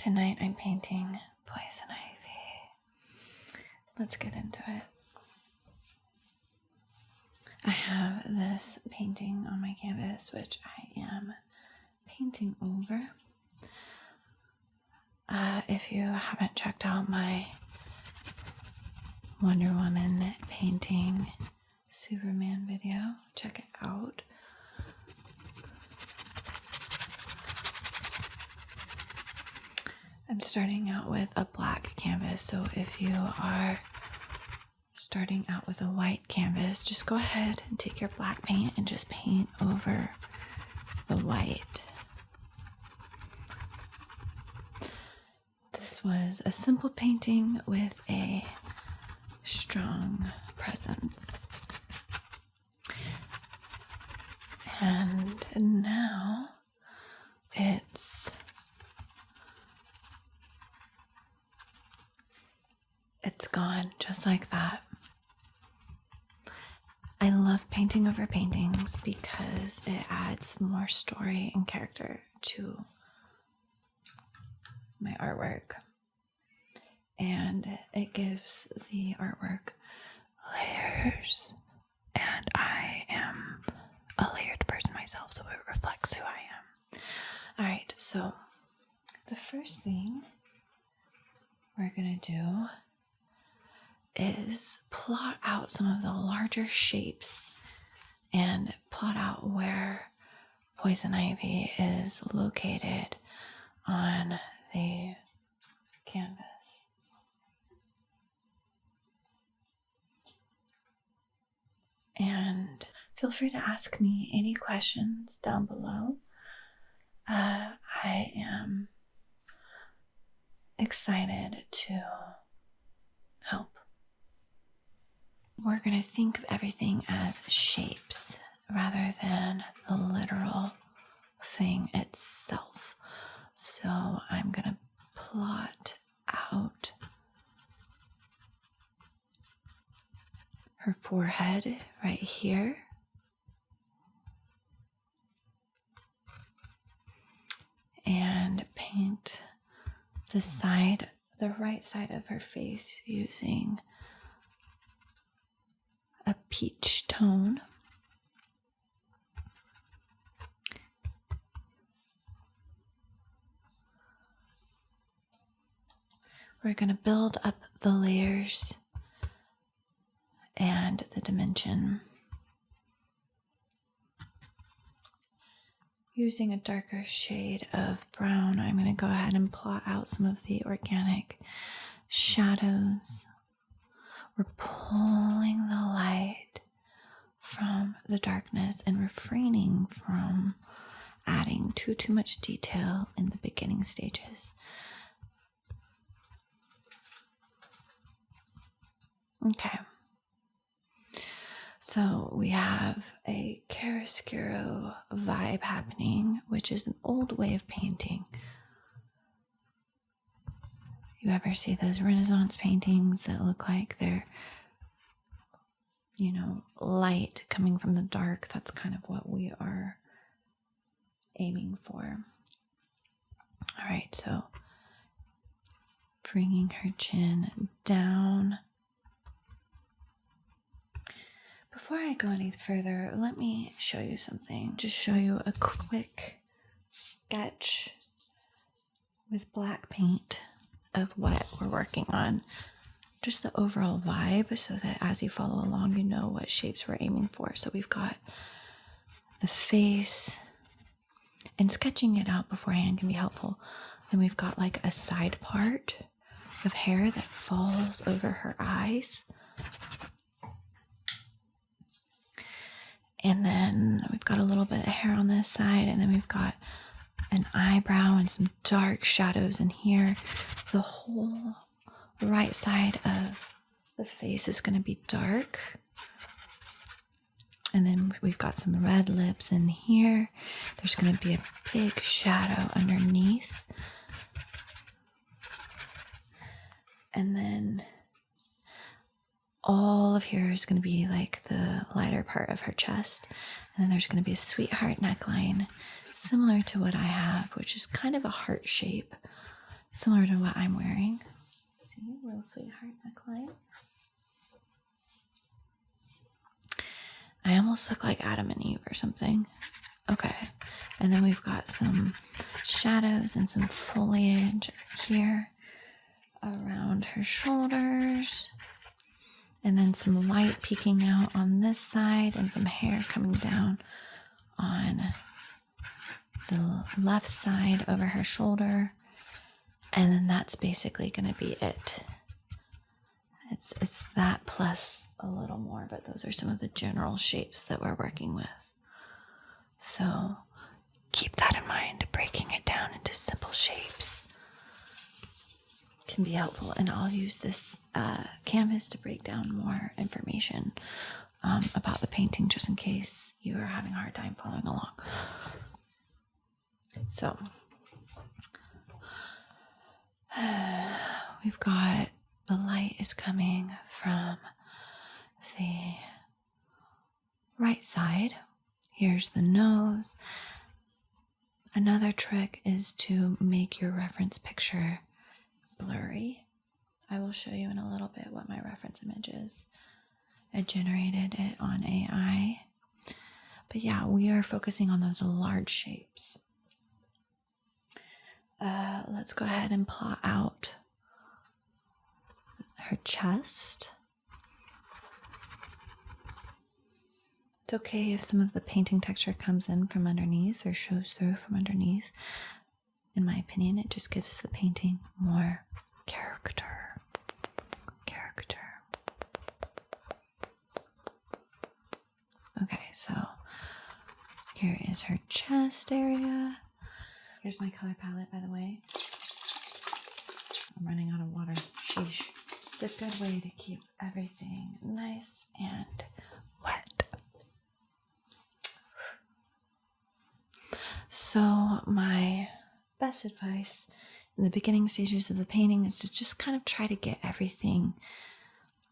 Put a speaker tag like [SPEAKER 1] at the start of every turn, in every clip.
[SPEAKER 1] Tonight I'm painting poison ivy. Let's get into it. I have this painting on my canvas, which I am painting over. If you haven't checked out my Wonder Woman painting Superman video, check it out. I'm starting out with a black canvas, so if you are starting out with a white canvas, just go ahead and take your black paint and just paint over the white. This was a simple painting with a strong presence. And now it's gone just like that. I love painting over paintings because it adds more story and character to my artwork. And it gives the artwork layers. And I am a layered person myself, so it reflects who I am. Alright, so the first thing we're going to do is plot out some of the larger shapes and plot out where poison ivy is located on the canvas. And feel free to ask me any questions down below. I am excited to help. We're going to think of everything as shapes rather than the literal thing itself. So I'm going to plot out her forehead right here. And paint the right side of her face using a peach tone. We're going to build up the layers and the dimension using a darker shade of brown. I'm going to go ahead and plot out some of the organic shadows. We're pulling the light from the darkness and refraining from adding too much detail in the beginning stages. Okay. So we have a chiaroscuro vibe happening, which is an old way of painting. You ever see those Renaissance paintings that look like they're, light coming from the dark? That's kind of what we are aiming for. All right, so bringing her chin down. Before I go any further, let me show you something. Just show you a quick sketch with black paint of what we're working on. Just the overall vibe, so that as you follow along, you know what shapes we're aiming for. So we've got the face, and sketching it out beforehand can be helpful. Then we've got like a side part of hair that falls over her eyes. And then we've got a little bit of hair on this side, and then we've got an eyebrow and some dark shadows in here. The whole right side of the face is going to be dark. And then we've got some red lips in here. There's going to be a big shadow underneath. And then all of here is going to be like the lighter part of her chest. And then there's going to be a sweetheart neckline, similar to what I have, which is kind of a heart shape. similar to what I'm wearing. See, little sweetheart neckline. I almost look like Adam and Eve or something. Okay, and then we've got some shadows and some foliage here around her shoulders, and then some light peeking out on this side and some hair coming down on the left side over her shoulder, and then that's basically going to be it. It's that plus a little more, but those are some of the general shapes that we're working with. So keep that in mind. Breaking it down into simple shapes can be helpful, and I'll use this canvas to break down more information about the painting, just in case you are having a hard time following along. So we've got the light is coming from the right side. Here's the nose. Another trick is to make your reference picture blurry. I will show you in a little bit what my reference image is. I generated it on AI. But yeah, we are focusing on those large shapes. Let's go ahead and plot out her chest. It's okay if some of the painting texture comes in from underneath or shows through from underneath. In my opinion, it just gives the painting more character. Okay, so here is her chest area. Here's my color palette, by the way. I'm running out of water. Sheesh. It's a good way to keep everything nice and wet. So my best advice in the beginning stages of the painting is to just kind of try to get everything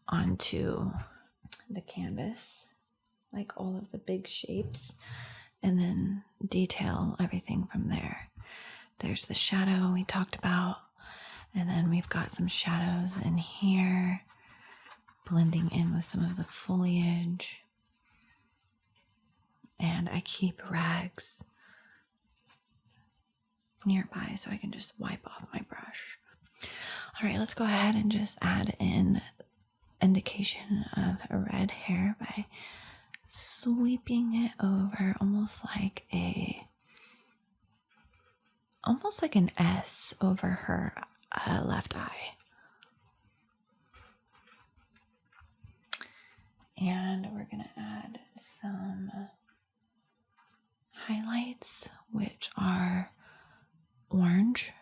[SPEAKER 1] onto the canvas, like all of the big shapes, and then detail everything from there. There's the shadow we talked about, and then we've got some shadows in here blending in with some of the foliage. And I keep rags nearby so I can just wipe off my brush. All right, let's go ahead and just add in indication of a red hair by sweeping it over almost like an S over her left eye. And we're gonna add some highlights, which are orange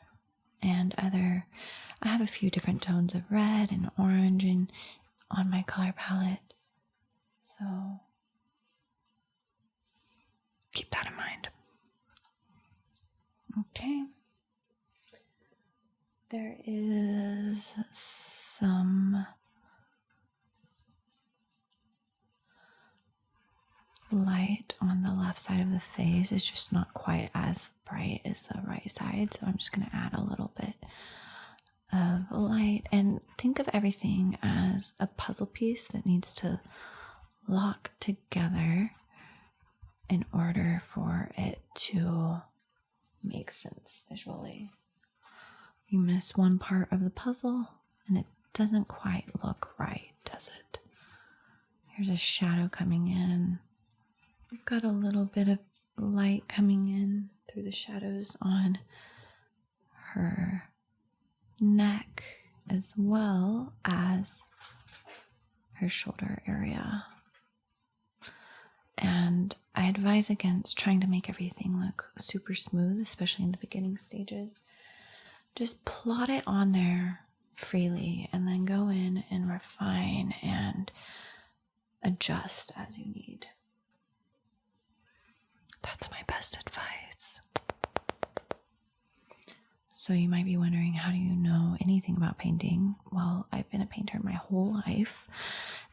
[SPEAKER 1] and other. I have a few different tones of red and orange on my color palette, so keep that in mind. Okay, there is some light on the left side of the face. It's just not quite as bright as the right side, so I'm just going to add a little bit of light, and think of everything as a puzzle piece that needs to lock together in order for it to make sense visually. You miss one part of the puzzle and it doesn't quite look right, does it? Here's a shadow coming in. We've got a little bit of light coming in through the shadows on her neck as well as her shoulder area. And I advise against trying to make everything look super smooth, especially in the beginning stages. Just plot it on there freely and then go in and refine and adjust as you need. That's my best advice. So you might be wondering, how do you know anything about painting? Well, I've been a painter my whole life,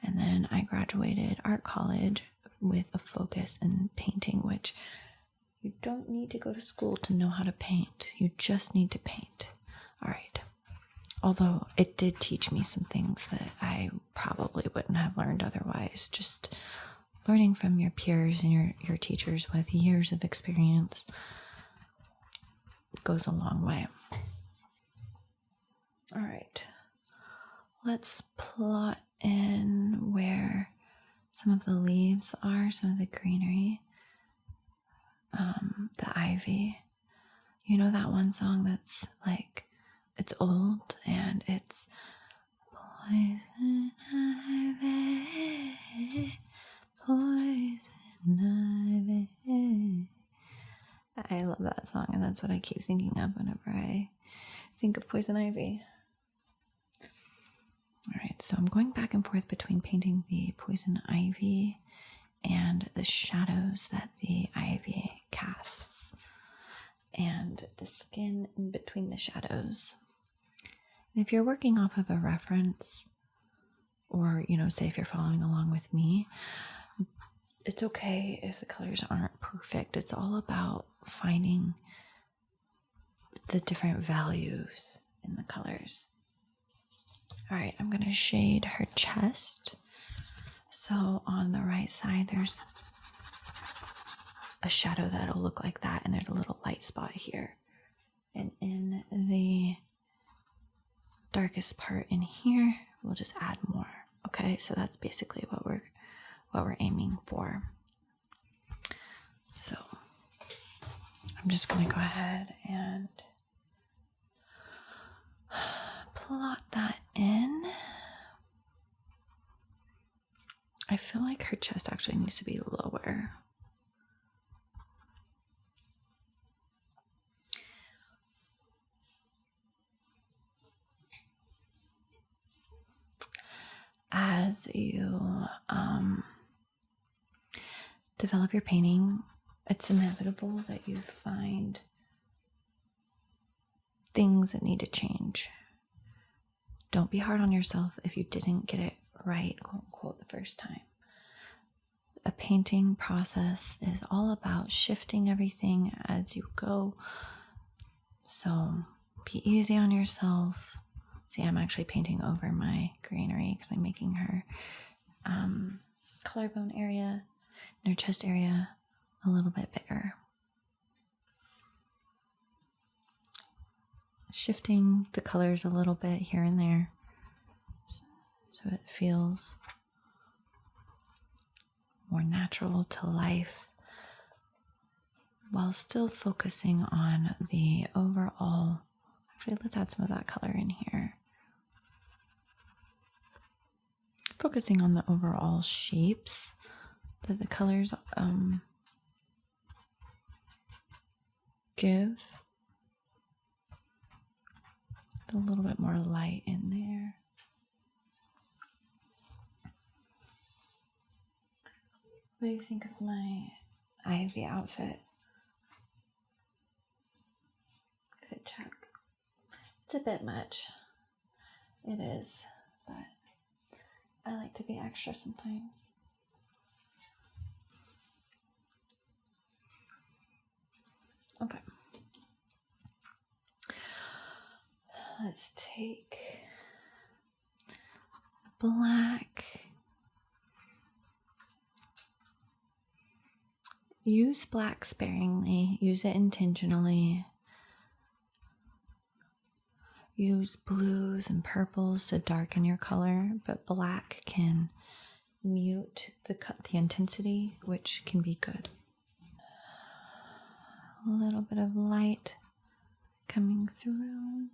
[SPEAKER 1] and then I graduated art college with a focus in painting, which you don't need to go to school to know how to paint. You just need to paint. All right. Although it did teach me some things that I probably wouldn't have learned otherwise. Just learning from your peers and your teachers with years of experience goes a long way. All right. Let's plot in where some of the leaves are, some of the greenery, the ivy. You know that one song that's like, it's old and it's poison ivy, poison ivy. I love that song, and that's what I keep thinking of whenever I think of poison ivy. All right, so I'm going back and forth between painting the poison ivy and the shadows that the ivy casts, and the skin in between the shadows. And if you're working off of a reference, or, say if you're following along with me, it's okay if the colors aren't perfect. It's all about finding the different values in the colors. All right, I'm going to shade her chest. So on the right side, there's a shadow that'll look like that, and there's a little light spot here. And in the darkest part in here, we'll just add more. Okay, so that's basically what we're aiming for. So I'm just going to go ahead and plot that in. I feel like her chest actually needs to be lower. As you develop your painting, it's inevitable that you find things that need to change. Don't be hard on yourself if you didn't get it right, quote unquote, the first time. A painting process is all about shifting everything as you go. So be easy on yourself. See, I'm actually painting over my greenery because I'm making her collarbone area and her chest area a little bit bigger. Shifting the colors a little bit here and there so it feels more natural to life, while still focusing on the overall. Actually, let's add some of that color in here. Focusing on the overall shapes that the colors give. A little bit more light in there. What do you think of my ivy outfit? Fit check. It's a bit much. It is, but I like to be extra sometimes. Okay. Let's take black. Use black sparingly. Use it intentionally. Use blues and purples to darken your color, but black can mute the intensity, which can be good. A little bit of light coming through.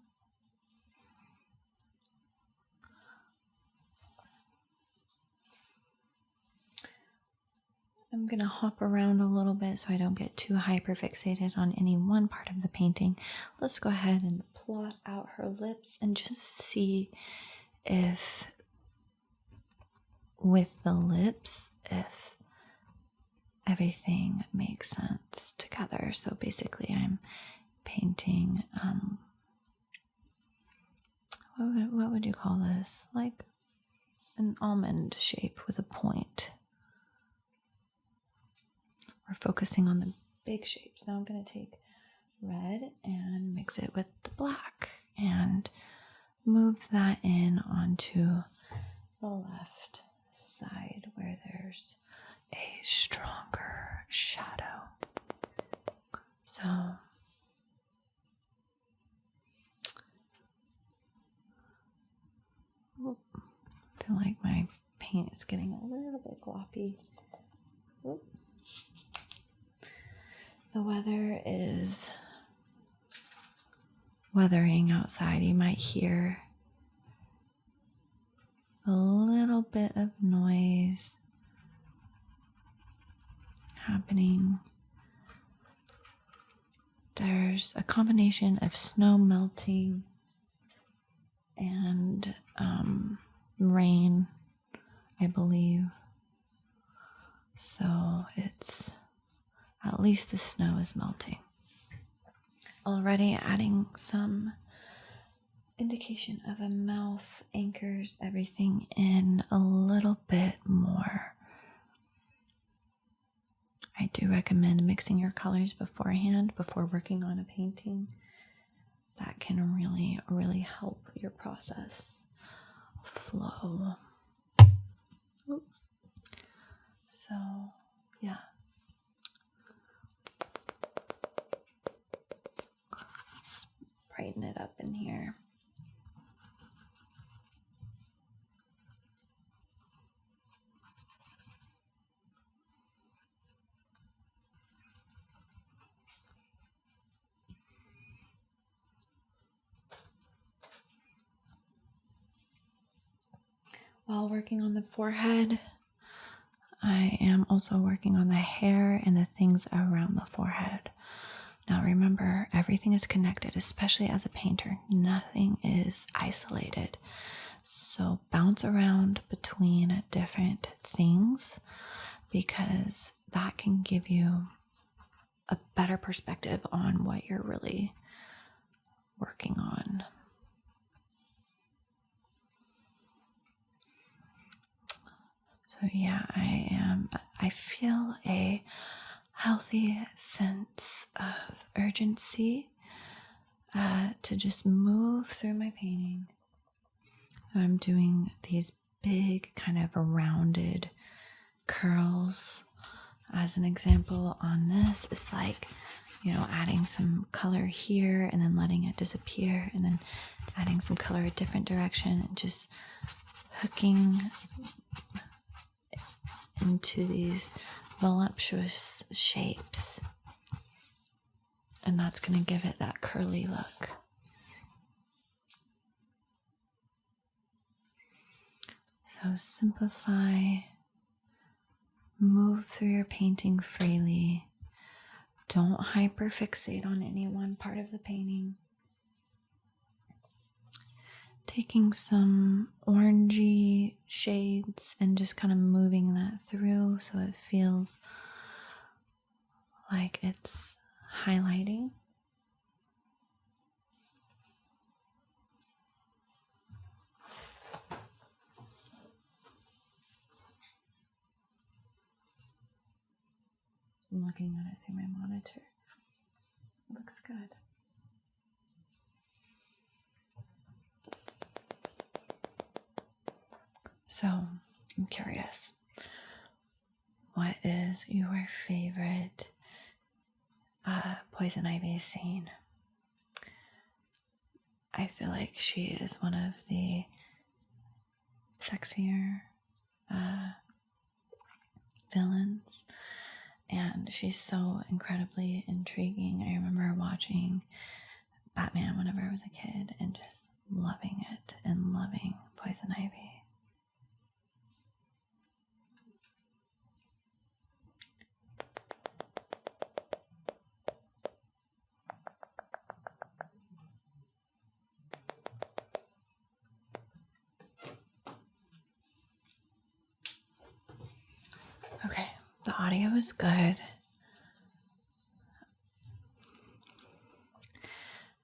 [SPEAKER 1] I'm going to hop around a little bit so I don't get too hyperfixated on any one part of the painting. Let's go ahead and plot out her lips and just see if with the lips, if everything makes sense together. So basically I'm painting, what would you call this? Like an almond shape with a point. We're focusing on the big shapes. Now I'm going to take red and mix it with the black and move that in onto the left side where there's a stronger shadow. So I feel like my paint is getting a little bit gloppy. The weather is weathering outside. You might hear a little bit of noise happening. There's a combination of snow melting and rain, I believe. So it's, at least the snow is melting. Already adding some indication of a mouth anchors everything in a little bit more. I do recommend mixing your colors beforehand, before working on a painting. That can really, really help your process flow. Oops. So, yeah. Let's brighten it up in here. While working on the forehead, I am also working on the hair and the things around the forehead. Now remember, everything is connected, especially as a painter. Nothing is isolated. So bounce around between different things, because that can give you a better perspective on what you're really working on. So yeah, I feel a healthy sense of urgency to just move through my painting. So I'm doing these big kind of rounded curls. As an example on this, it's like, adding some color here and then letting it disappear, and then adding some color a different direction and just hooking into these voluptuous shapes. And that's going to give it that curly look. So simplify, move through your painting freely. Don't hyperfixate on any one part of the painting. Taking some orangey shades and just kind of moving that through so it feels like it's highlighting. I'm looking at it through my monitor. It looks good. So, I'm curious, what is your favorite Poison Ivy scene? I feel like she is one of the sexier villains, and she's so incredibly intriguing. I remember watching Batman whenever I was a kid and just loving it and loving Poison Ivy. Okay, the audio is good.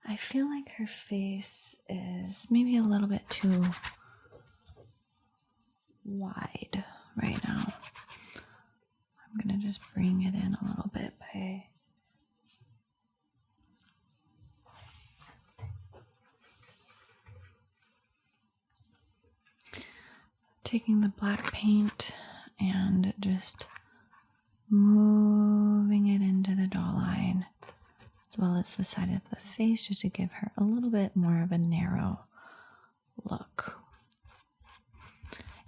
[SPEAKER 1] I feel like her face is maybe a little bit too wide right now. I'm going to just bring it in a little bit by taking the black paint and just moving it into the jawline as well as the side of the face, just to give her a little bit more of a narrow look.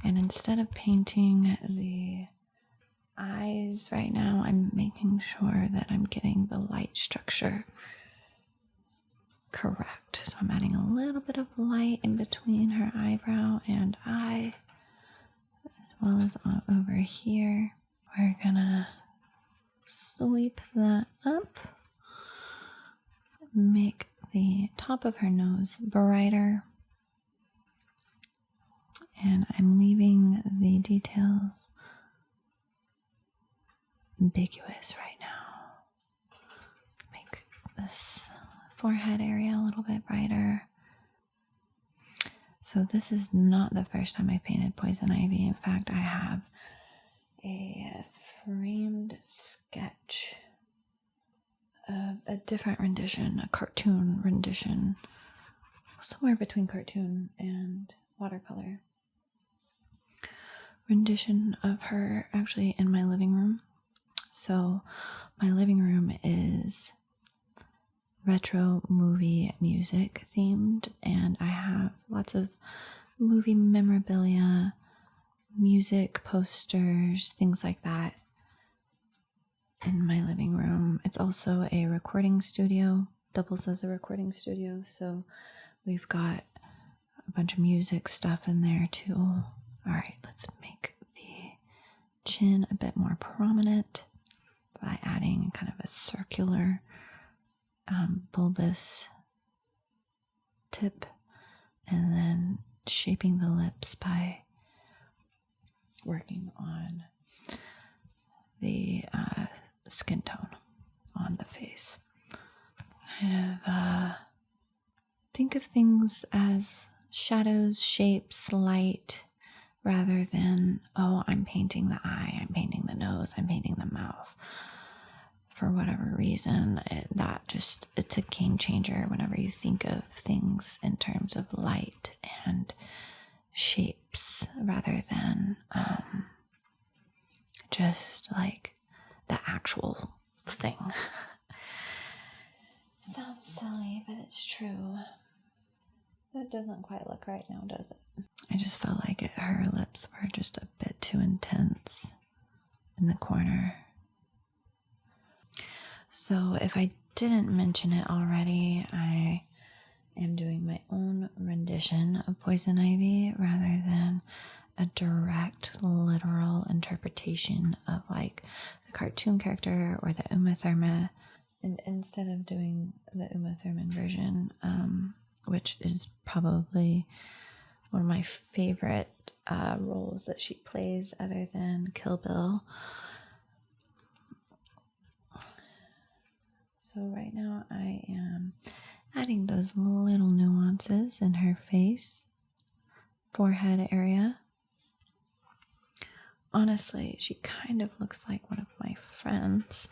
[SPEAKER 1] And instead of painting the eyes right now, I'm making sure that I'm getting the light structure correct. So I'm adding a little bit of light in between her eyebrow and eye, as well as over here. We're gonna sweep that up, make the top of her nose brighter, and I'm leaving the details ambiguous right now. Make this forehead area a little bit brighter. So this is not the first time I've painted poison ivy. In fact, I have a framed sketch of a different rendition, a cartoon rendition, somewhere between cartoon and watercolor rendition of her actually in my living room. So my living room is retro movie music themed, and I have lots of movie memorabilia, music posters, things like that in my living room. It's also a recording studio, doubles as a recording studio, so we've got a bunch of music stuff in there too. All right, let's make the chin a bit more prominent by adding kind of a circular bulbous tip, and then shaping the lips by working on the skin tone on the face. Kind of think of things as shadows, shapes, light, rather than, oh, I'm painting the eye, I'm painting the nose, I'm painting the mouth. For whatever reason, it's a game changer whenever you think of things in terms of light and shapes, rather than just like the actual thing. Sounds silly, but it's true. That doesn't quite look right now, does it? I just felt like her lips were just a bit too intense in the corner. So if I didn't mention it already, I am doing my own rendition of poison ivy rather than a direct literal interpretation of like the cartoon character or the Uma Thurman. And instead of doing the Uma Thurman version, which is probably one of my favorite roles that she plays other than Kill Bill. So right now I am adding those little nuances in her face, forehead area. Honestly, she kind of looks like one of my friends,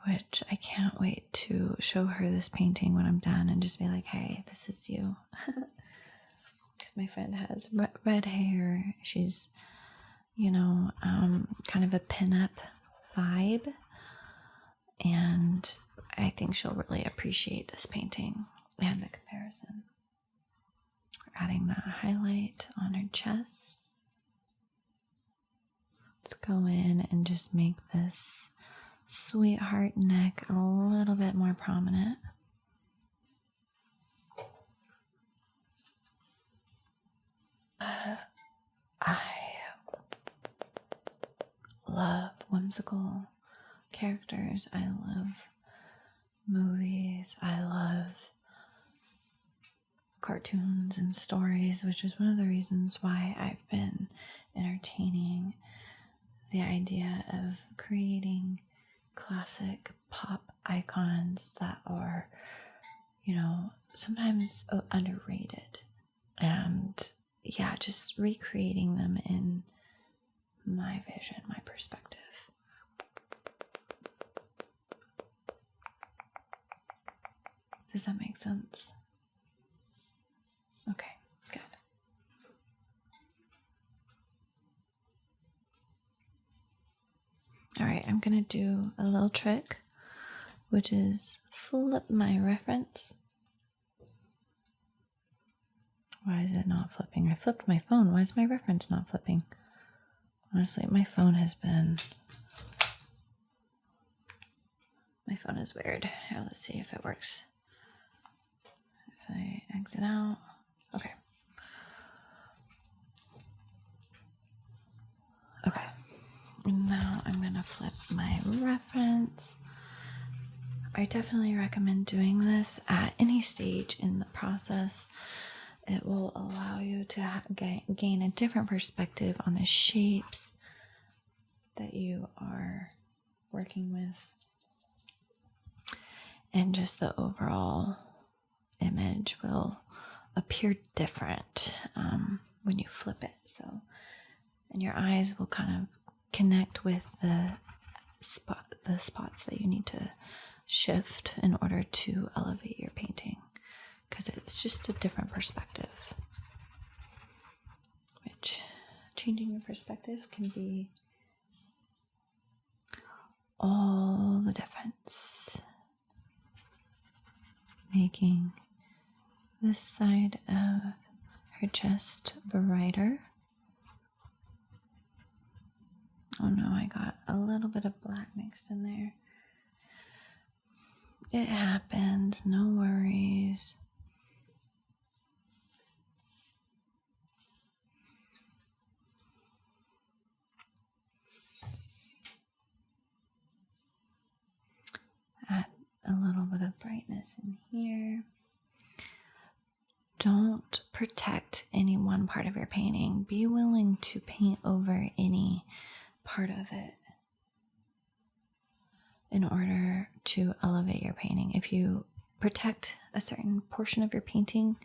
[SPEAKER 1] which I can't wait to show her this painting when I'm done and just be like, hey, this is you. Because my friend has red hair. She's, kind of a pinup vibe. And I think she'll really appreciate this painting and the comparison. We're adding that highlight on her chest. Let's go in and just make this sweetheart neck a little bit more prominent. I love whimsical characters. I love movies. I love cartoons and stories, which is one of the reasons why I've been entertaining the idea of creating classic pop icons that are, sometimes underrated. And yeah, just recreating them in my vision, my perspective. Does that make sense? Okay, good. All right, I'm gonna do a little trick, which is flip my reference. Why is it not flipping? I flipped my phone. Why is my reference not flipping? Honestly, my phone is weird. Here, let's see if it works. If I exit out. Okay. Okay. And now I'm going to flip my reference. I definitely recommend doing this at any stage in the process. It will allow you to gain a different perspective on the shapes that you are working with. And just the overall image will appear different when you flip it. So, and your eyes will kind of connect with the spots that you need to shift in order to elevate your painting, because it's just a different perspective. Which changing your perspective can be all the difference. Making this side of her chest brighter. Oh no, I got a little bit of black mixed in there. It happens, no worries. Add a little bit of brightness in here. Don't protect any one part of your painting. Be willing to paint over any part of it in order to elevate your painting. If you protect a certain portion of your painting,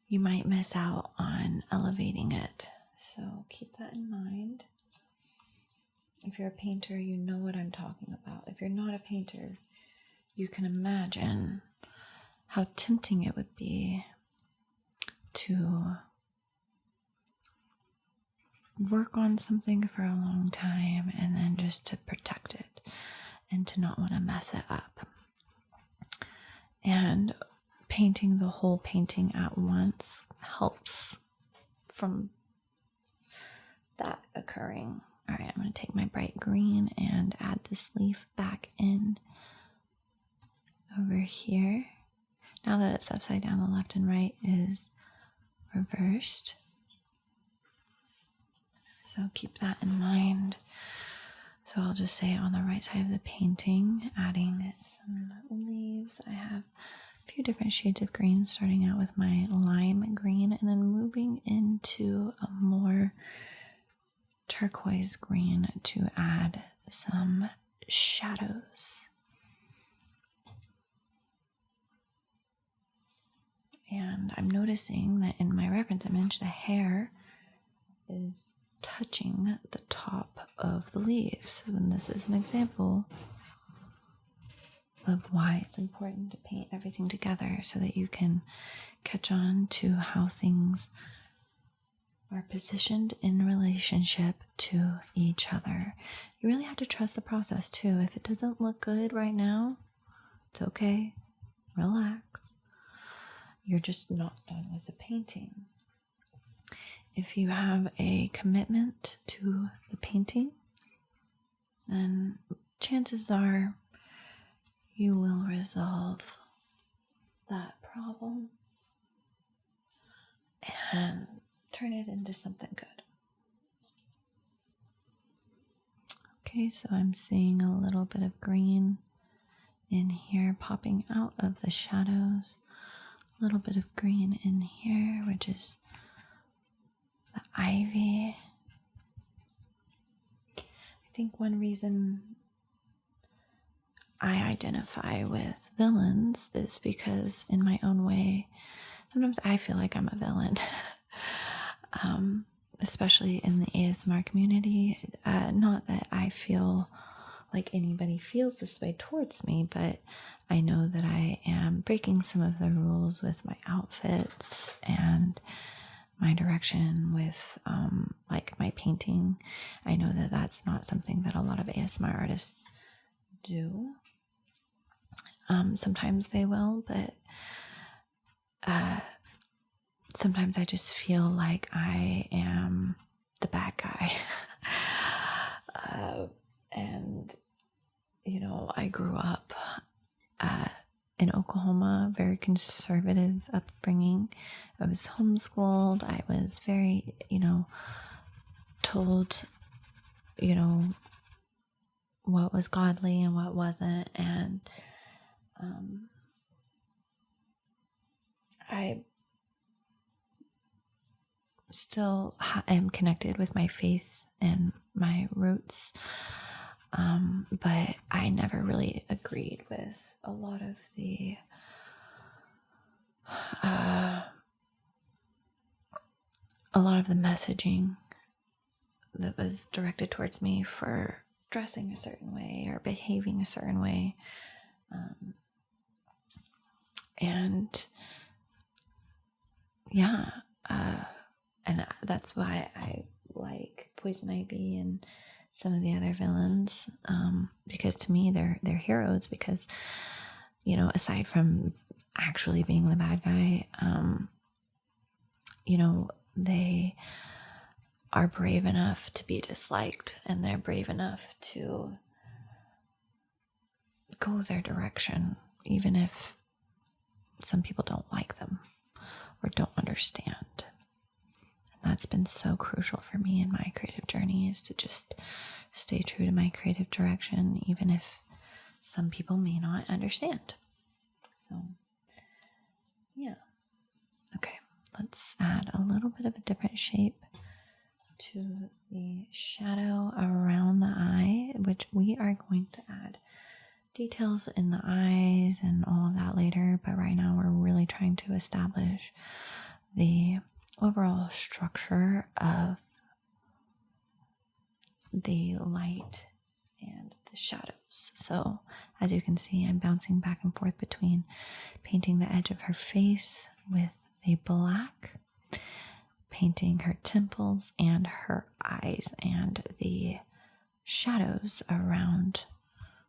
[SPEAKER 1] you might miss out on elevating it. So keep that in mind. If you're a painter, you know what I'm talking about. If you're not a painter, you can imagine how tempting it would be to work on something for a long time and then just to protect it and to not want to mess it up. And painting the whole painting at once helps from that occurring. All right, I'm going to take my bright green and add this leaf back in over here. Now that it's upside down, the left and right is reversed. So keep that in mind. So I'll just say on the right side of the painting, adding some leaves. I have a few different shades of green, starting out with my lime green and then moving into a more turquoise green to add some shadows. And I'm noticing that in my reference image, the hair is touching the top of the leaves. And this is an example of why it's important to paint everything together so that you can catch on to how things are positioned in relationship to each other. You really have to trust the process too. If it doesn't look good right now, it's okay. Relax. You're just not done with the painting. If you have a commitment to the painting, then chances are you will resolve that problem and turn it into something good. Okay, so I'm seeing a little bit of green in here popping out of the shadows. A little bit of green in here, which is the ivy. I think one reason I identify with villains is because in my own way, sometimes I feel like I'm a villain, especially in the ASMR community. Not that I feel like anybody feels this way towards me, but I know that I am breaking some of the rules with my outfits and my direction with like my painting. I know that that's not something that a lot of ASMR artists do. Sometimes they will, but sometimes I just feel like I am the bad guy. And, you know, I grew up in Oklahoma, very conservative upbringing. I was homeschooled. I was very, you know, told, you know, what was godly and what wasn't. And I still am connected with my faith and my roots, but I never really agreed with a lot of the messaging that was directed towards me for dressing a certain way or behaving a certain way. And that's why I like Poison Ivy and some of the other villains, because to me they're heroes, because, you know, aside from actually being the bad guy, you know, they are brave enough to be disliked, and they're brave enough to go their direction, even if some people don't like them or don't understand. And that's been so crucial for me in my creative journey, is to just stay true to my creative direction, even if some people may not understand. So, yeah. Okay, let's add a little bit of a different shape to the shadow around the eye, which we are going to add details in the eyes and all of that later, but right now we're really trying to establish the overall structure of the light and the shadows. So as you can see, I'm bouncing back and forth between painting the edge of her face with the black, painting her temples and her eyes and the shadows around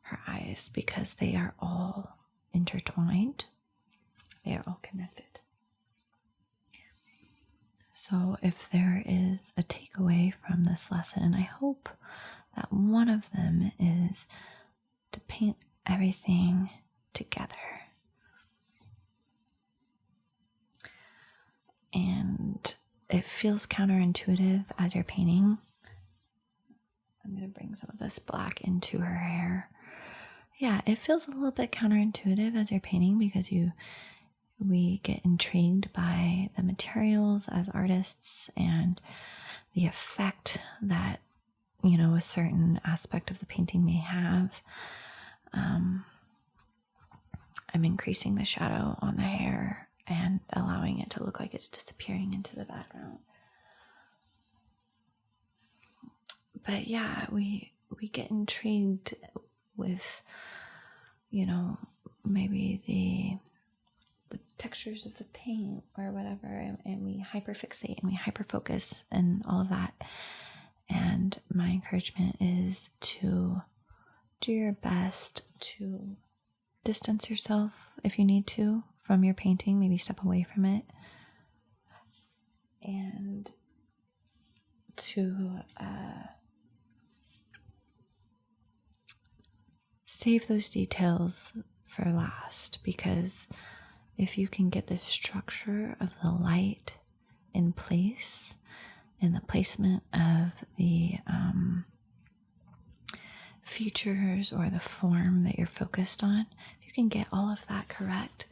[SPEAKER 1] her eyes, because they are all intertwined. They are all connected. So if there is a takeaway from this lesson, I hope that one of them is to paint everything together. And it feels counterintuitive as you're painting. I'm going to bring some of this black into her hair. Yeah, it feels a little bit counterintuitive as you're painting, because we get intrigued by the materials as artists and the effect that, you know, a certain aspect of the painting may have. I'm increasing the shadow on the hair and allowing it to look like it's disappearing into the background. But yeah, we get intrigued with, you know, maybe the textures of the paint or whatever, and we hyperfixate and we hyperfocus and all of that. And my encouragement is to do your best to distance yourself if you need to from your painting, maybe step away from it, and to save those details for last, because if you can get the structure of the light in place and the placement of the features or the form that you're focused on, if you can get all of that correct,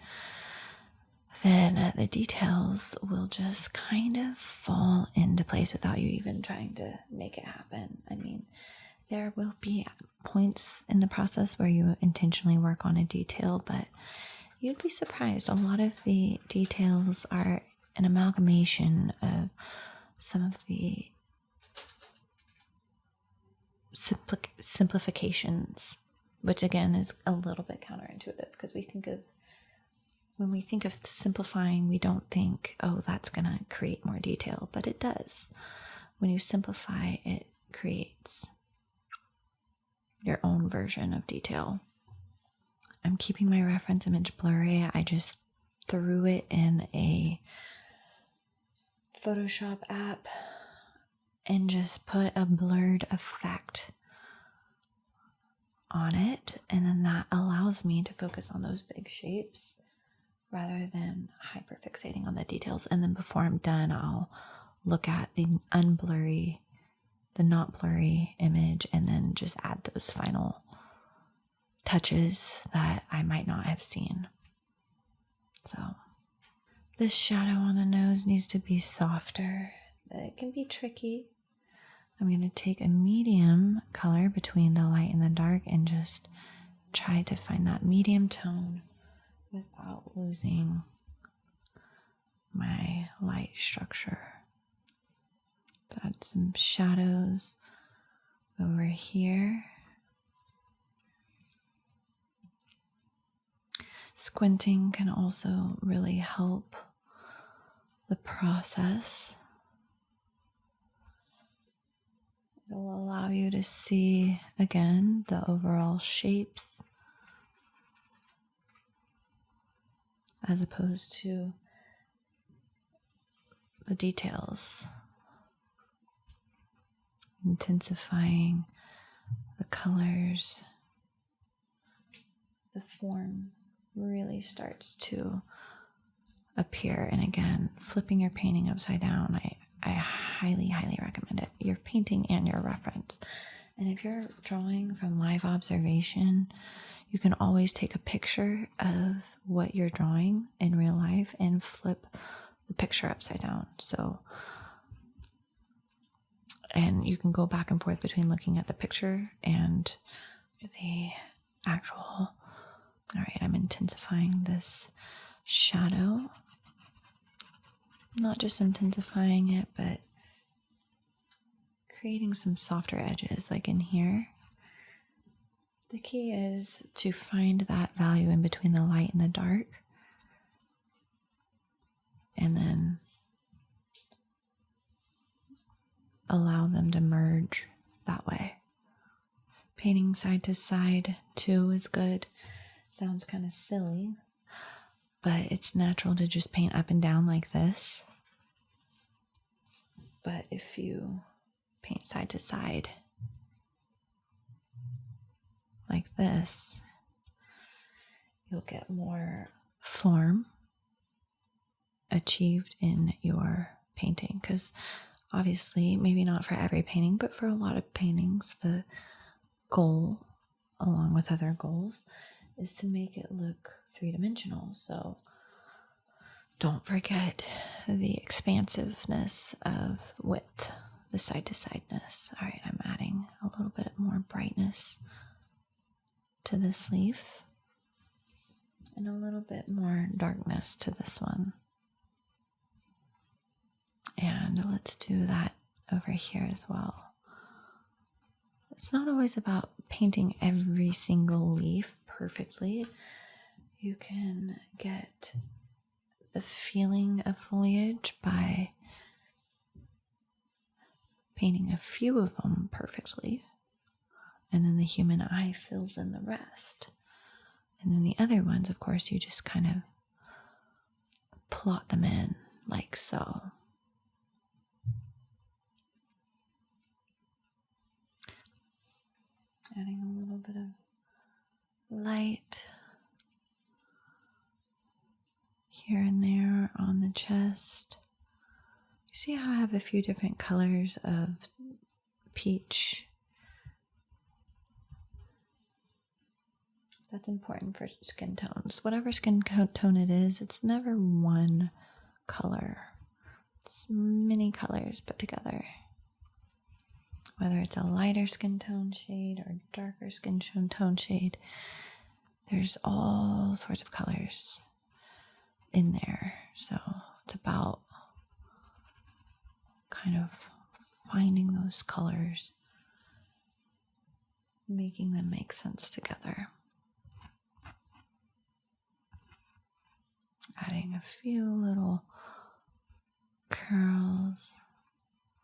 [SPEAKER 1] then the details will just kind of fall into place without you even trying to make it happen. I mean, there will be points in the process where you intentionally work on a detail, but you'd be surprised. A lot of the details are an amalgamation of some of the simplifications, which again is a little bit counterintuitive, because we think of when we think of simplifying, we don't think, oh, that's going to create more detail, but it does. When you simplify, it creates your own version of detail. I'm keeping my reference image blurry. I just threw it in a Photoshop app and just put a blurred effect on it, and then that allows me to focus on those big shapes rather than hyperfixating on the details. And then before I'm done, I'll look at the not blurry image and then just add those final touches that I might not have seen. So this shadow on the nose needs to be softer. It can be tricky. I'm going to take a medium color between the light and the dark and just try to find that medium tone without losing my light structure. Add some shadows over here. Squinting can also really help the process. It will allow you to see, again, the overall shapes as opposed to the details. Intensifying the colors, the form really starts to appear. And again, flipping your painting upside down, I highly, highly recommend it. Your painting and your reference. And if you're drawing from live observation, you can always take a picture of what you're drawing in real life and flip the picture upside down. And you can go back and forth between looking at the picture and the actual. All right, I'm intensifying this shadow. Not just intensifying it, but creating some softer edges, like in here. The key is to find that value in between the light and the dark, and then allow them to merge that way. Painting side to side too is good. Sounds kind of silly, but it's natural to just paint up and down like this. But if you paint side to side like this, you'll get more form achieved in your painting. Because obviously, maybe not for every painting, but for a lot of paintings, the goal, along with other goals, is to make it look three-dimensional. So don't forget the expansiveness of width, the side-to-sideness. All right, I'm adding a little bit more brightness to this leaf and a little bit more darkness to this one. And let's do that over here as well. It's not always about painting every single leaf perfectly. You can get the feeling of foliage by painting a few of them perfectly, and then the human eye fills in the rest. And then the other ones, of course, you just kind of plot them in like so. Adding a little bit of light here and there on the chest. You see how I have a few different colors of peach? That's important for skin tones. Whatever skin tone it is, it's never one color. It's many colors put together. Whether it's a lighter skin tone shade or darker skin tone shade, there's all sorts of colors in there. So it's about kind of finding those colors, making them make sense together. Adding a few little curls,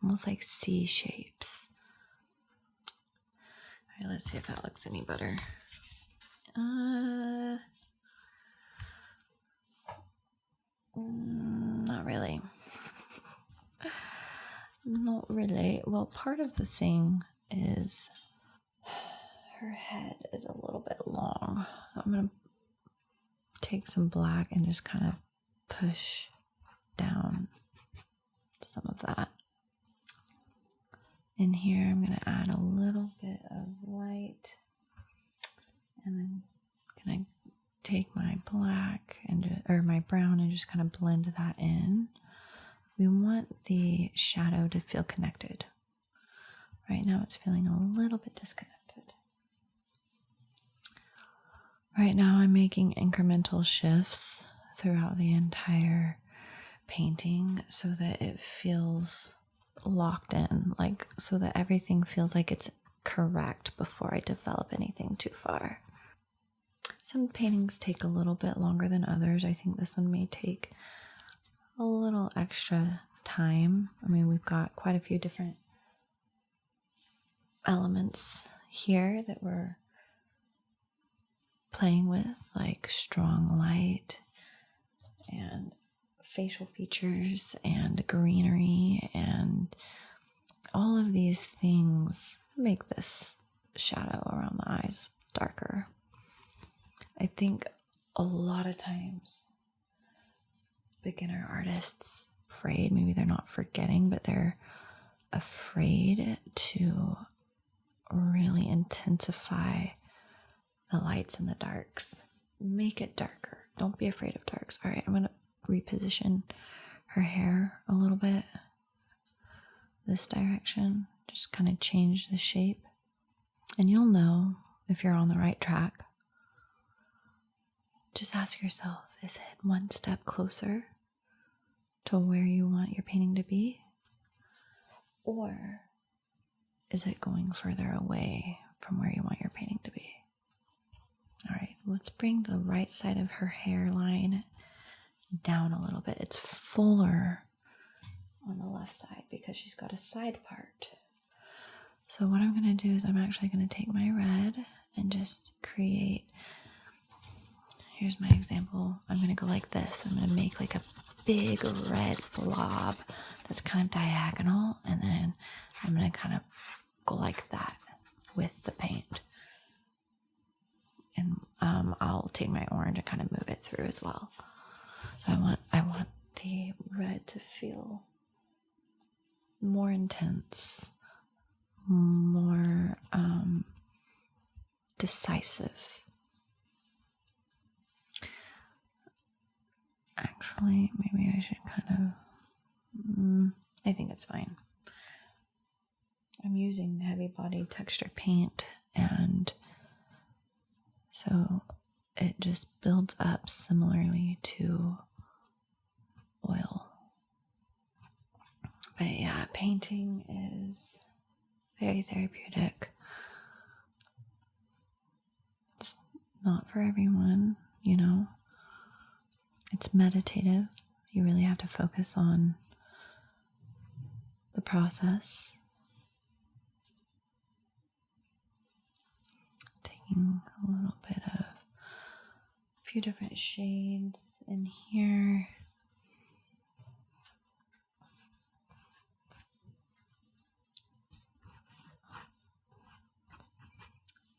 [SPEAKER 1] almost like C shapes. All right, let's see if that looks any better. Not really. Not really. Well, part of the thing is her head is a little bit long. So I'm going to take some black and just kind of push down some of that. In here, I'm going to add a little bit of light, and then going to take my black or my brown and just kind of blend that in. We want the shadow to feel connected. Right now it's feeling a little bit disconnected. Right now I'm making incremental shifts throughout the entire painting so that it feels locked in, like so that everything feels like it's correct before I develop anything too far. Some paintings take a little bit longer than others. I think this one may take a little extra time. I mean, we've got quite a few different elements here that we're playing with, like strong light and facial features and greenery, and all of these things make this shadow around the eyes darker. I think a lot of times beginner artists afraid, maybe they're not forgetting, but they're afraid to really intensify the lights and the darks. Make it darker. Don't be afraid of darks. All right, I'm going to reposition her hair a little bit this direction, just kind of change the shape, and you'll know if you're on the right track. Just ask yourself, is it one step closer to where you want your painting to be? Or is it going further away from where you want your painting to be? All right, let's bring the right side of her hairline down a little bit. It's fuller on the left side because she's got a side part. So what I'm going to do is I'm actually going to take my red and just create, here's my example. I'm going to go like this. I'm going to make like a big red blob that's kind of diagonal, and then I'm going to kind of go like that with the paint. And I'll take my orange and kind of move it through as well. So I want the red to feel more intense, more decisive. Actually, maybe I should kind of, I think it's fine. I'm using heavy body texture paint, and so it just builds up similarly to oil. But yeah, painting is very therapeutic. It's not for everyone, you know. It's meditative. You really have to focus on the process. Taking a little bit of a few different shades in here.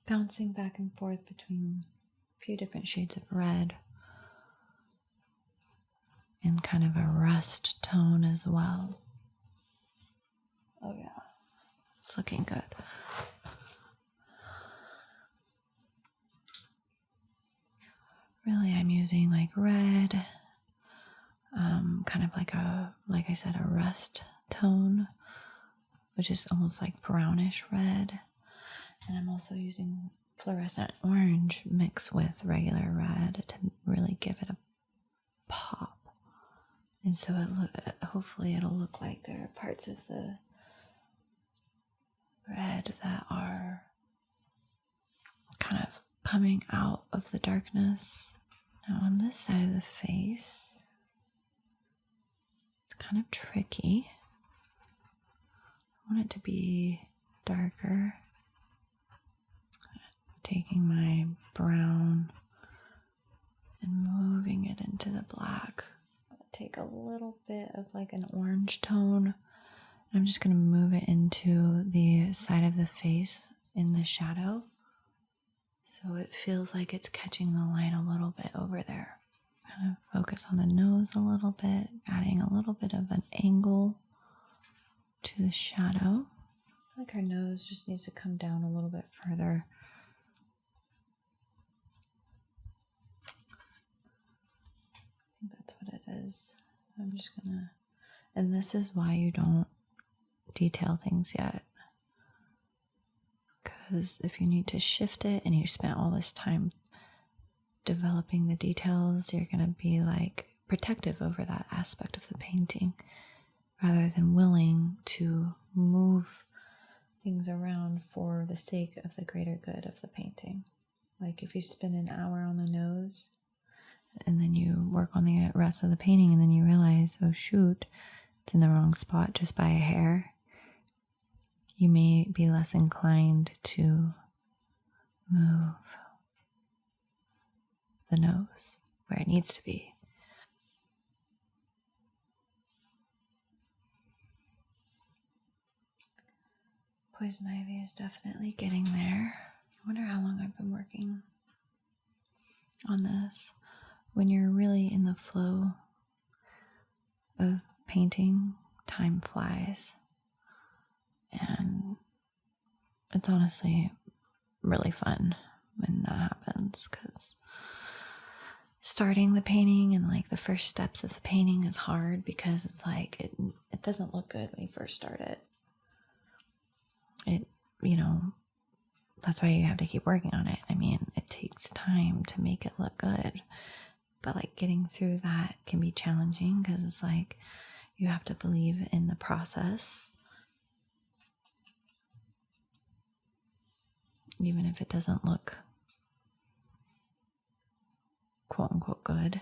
[SPEAKER 1] Bouncing back and forth between a few different shades of red and kind of a rust tone as well. Oh yeah, it's looking good. Really, I'm using like red, kind of like I said, a rust tone, which is almost like brownish red. And I'm also using fluorescent orange mixed with regular red to really give it a pop. And so hopefully it'll look like there are parts of the red that are kind of coming out of the darkness Now on this side of the face, it's kind of tricky. I want it to be darker. Taking my brown and moving it into the black. I'm gonna take a little bit of like an orange tone. I'm just gonna move it into the side of the face in the shadow, so it feels like it's catching the light a little bit over there. Kind of focus on the nose a little bit, adding a little bit of an angle to the shadow. I feel like our nose just needs to come down a little bit further. I think that's what it is. So I'm just gonna, and this is why you don't detail things yet. Because if you need to shift it and you spent all this time developing the details, you're gonna be like protective over that aspect of the painting rather than willing to move things around for the sake of the greater good of the painting. Like if you spend an hour on the nose and then you work on the rest of the painting and then you realize, oh shoot, it's in the wrong spot just by a hair, you may be less inclined to move the nose where it needs to be. Poison ivy is definitely getting there. I wonder how long I've been working on this. When you're really in the flow of painting, time flies. And it's honestly really fun when that happens, because starting the painting and like the first steps of the painting is hard because it's like it doesn't look good when you first start it. That's why you have to keep working on it. I mean, it takes time to make it look good, but like getting through that can be challenging because it's like you have to believe in the process, even if it doesn't look quote unquote good.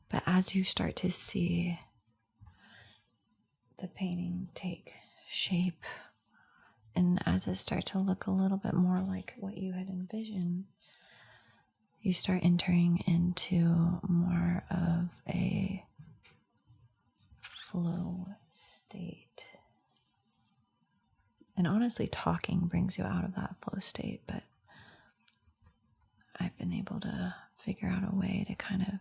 [SPEAKER 1] But as you start to see the painting take shape, and as it starts to look a little bit more like what you had envisioned, you start entering into more of a flow state. And honestly, talking brings you out of that flow state, but I've been able to figure out a way to kind of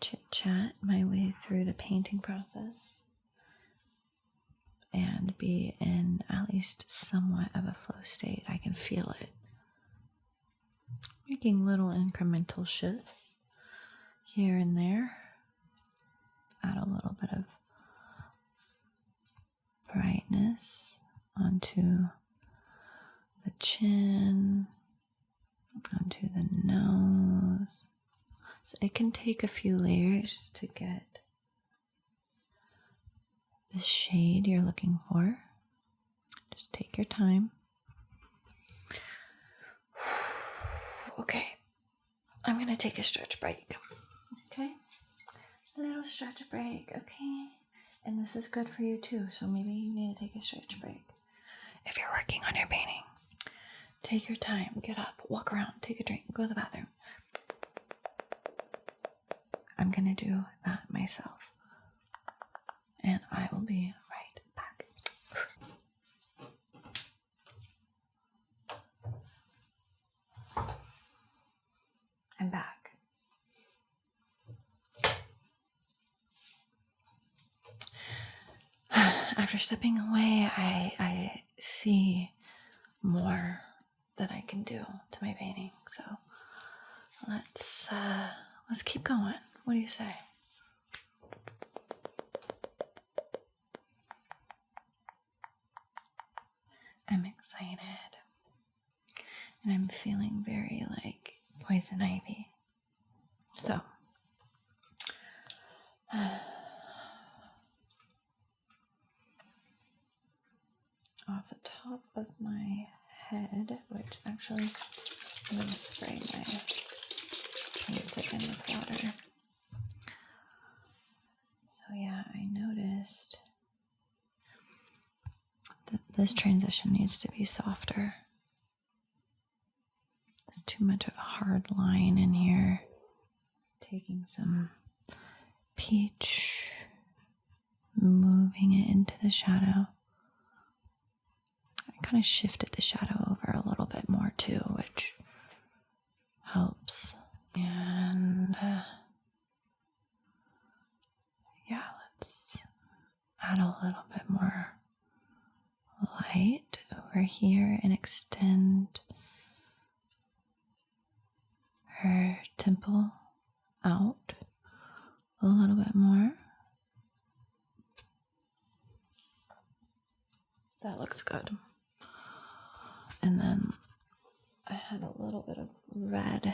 [SPEAKER 1] chit-chat my way through the painting process and be in at least somewhat of a flow state. I can feel it. Making little incremental shifts here and there. Add a little bit of brightness onto the chin, onto the nose. So it can take a few layers to get the shade you're looking for. Just take your time. Okay, I'm gonna take a stretch break. Okay, a little stretch break. Okay, and this is good for you too, so maybe you need to take a stretch break. If you're working on your painting, take your time, get up, walk around, take a drink, go to the bathroom. I'm gonna do that myself, and I will be right back. I'm back. After stepping away, I see more that I can do to my painting. So let's keep going. What do you say? I'm excited. And I'm feeling very like poison ivy. So off the top of my head, which actually I'm going to spray my This transition needs to be softer. There's too much of a hard line in here. Taking some peach, moving it into the shadow. I kind of shifted the shadow over a little bit more too, which helps. And yeah, let's add a little bit more light over here and extend her temple out a little bit more. That looks good. And then I had a little bit of red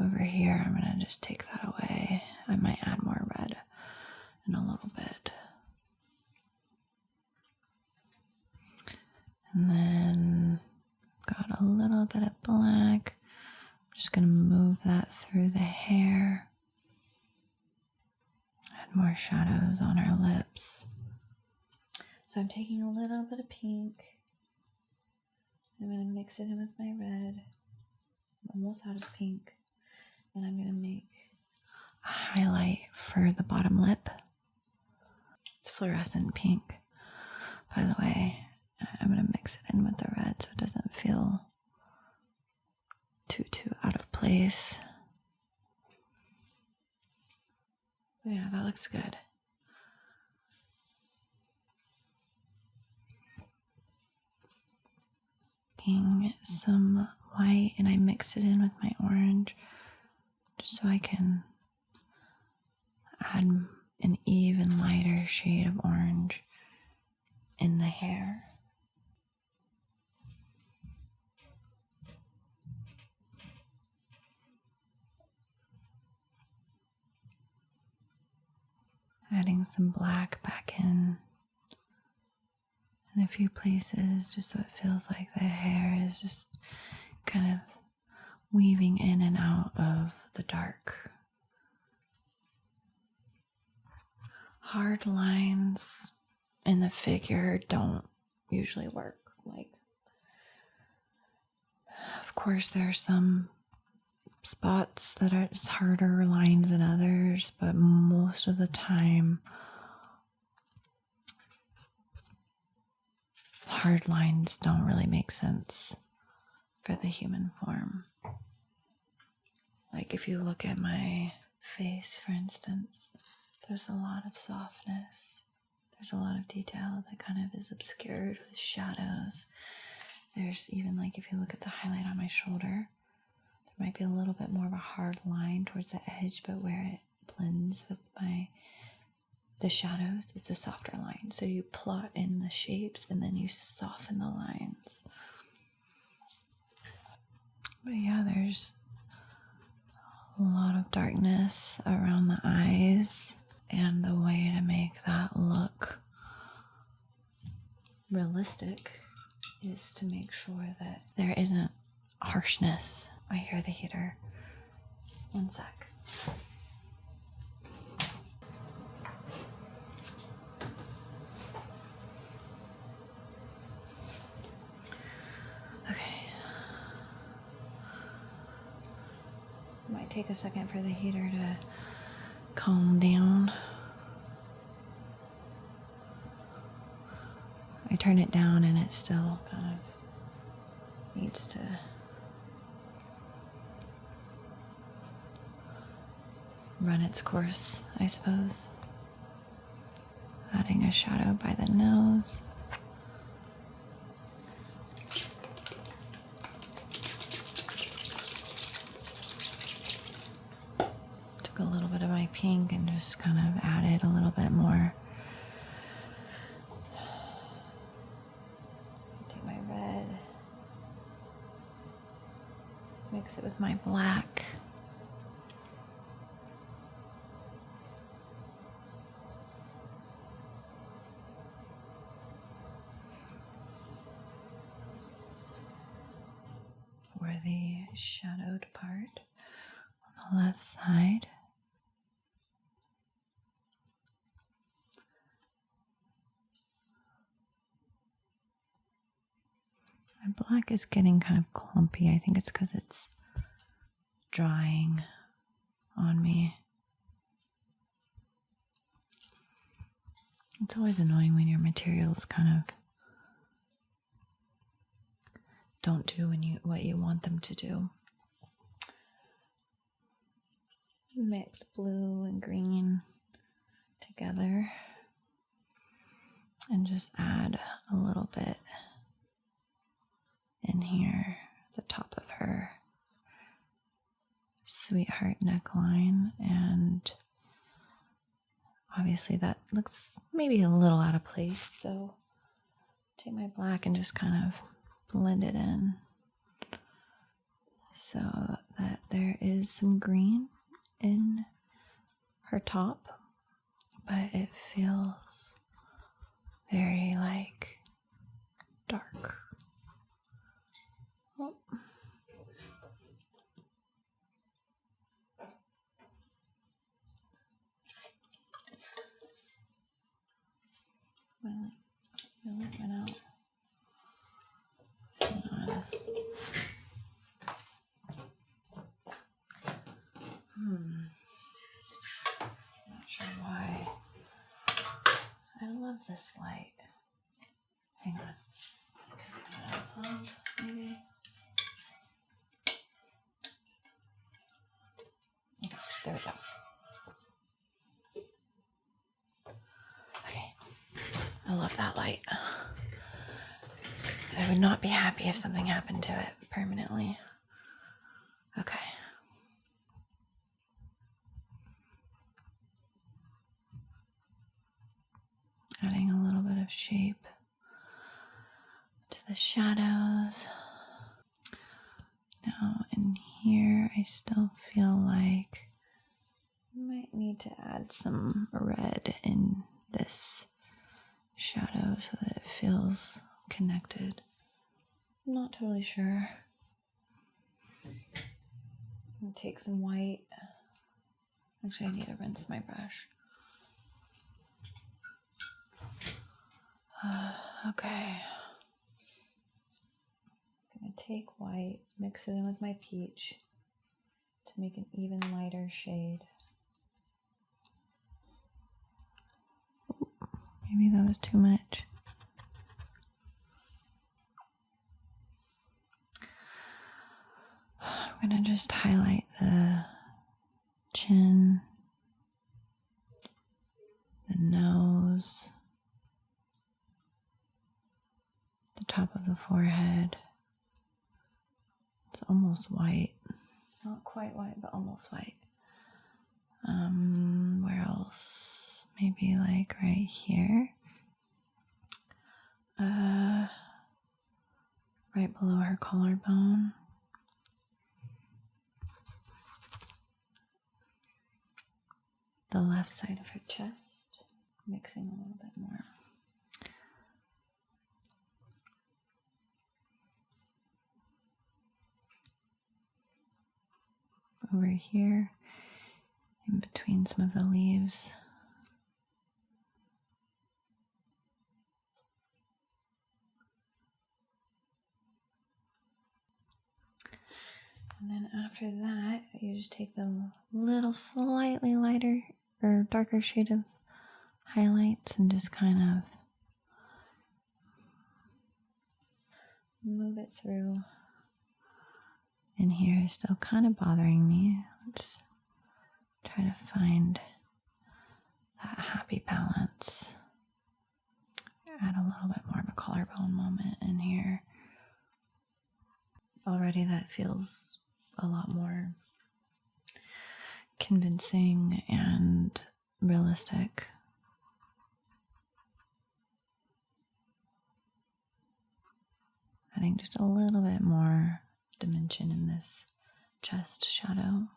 [SPEAKER 1] over here. I'm going to just take that away. I might add more red in a little bit. And then got a little bit of black. I'm just going to move that through the hair. Add more shadows on her lips. So I'm taking a little bit of pink. I'm going to mix it in with my red. I'm almost out of pink. And I'm going to make a highlight for the bottom lip. It's fluorescent pink, by the way. I'm going to mix it in with the red so it doesn't feel too out of place. But yeah, that looks good. Taking some white and I mixed it in with my orange just so I can add an even lighter shade of orange in the hair. Adding some black back in a few places just so it feels like the hair is just kind of weaving in and out of the dark. Hard lines in the figure don't usually work. Of course, there are some spots that are harder lines than others, but most of the time, hard lines don't really make sense for the human form. Like if you look at my face, for instance, there's a lot of softness. There's a lot of detail that kind of is obscured with shadows. There's even like if you look at the highlight on my shoulder, there might be a little bit more of a hard line towards the edge, but where it blends with the shadows, it's a softer line. So you plot in the shapes and then you soften the lines. But yeah, there's a lot of darkness around the eyes, and the way to make that look realistic is to make sure that there isn't harshness. I hear the heater. One sec. Okay. Might take a second for the heater to calm down. I turn it down and it still kind of needs to run its course, I suppose. Adding a shadow by the nose. Took a little bit of my pink and just kind of added a little bit more. Take my red, mix it with my black. For the shadowed part on the left side. My black is getting kind of clumpy. I think it's because it's drying on me. It's always annoying when your materials kind of don't do what you want them to do. Mix blue and green together and just add a little bit in here, the top of her sweetheart neckline, and obviously that looks maybe a little out of place, so take my black and just kind of blend it in so that there is some green in her top, but it feels very like dark. Oh. My light went out. Hang on. Not sure why. I love this light. Hang on. Maybe. Okay, there we go. Okay. I love that light. I would not be happy if something happened to it permanently. Okay. Adding a little bit of shape to the shadows. Now in here, I still feel like I might need to add some red in this shadow so that it feels connected. I'm not totally sure. I'm gonna take some white. Actually, I need to rinse my brush. Okay. I'm gonna take white, mix it in with my peach to make an even lighter shade. Maybe that was too much. I'm gonna just highlight the chin, the nose, the top of the forehead. It's almost white. Not quite white, but almost white. Where else? Maybe like right here. Right below her collarbone. The left side of her chest. Mixing a little bit more. Over here, in between some of the leaves. And then after that, you just take the little slightly lighter or darker shade of highlights and just kind of move it through. In here is still kind of bothering me. Let's try to find that happy balance. Add a little bit more of a collarbone moment in here. Already that feels a lot more convincing and realistic. Adding just a little bit more dimension in this chest shadow.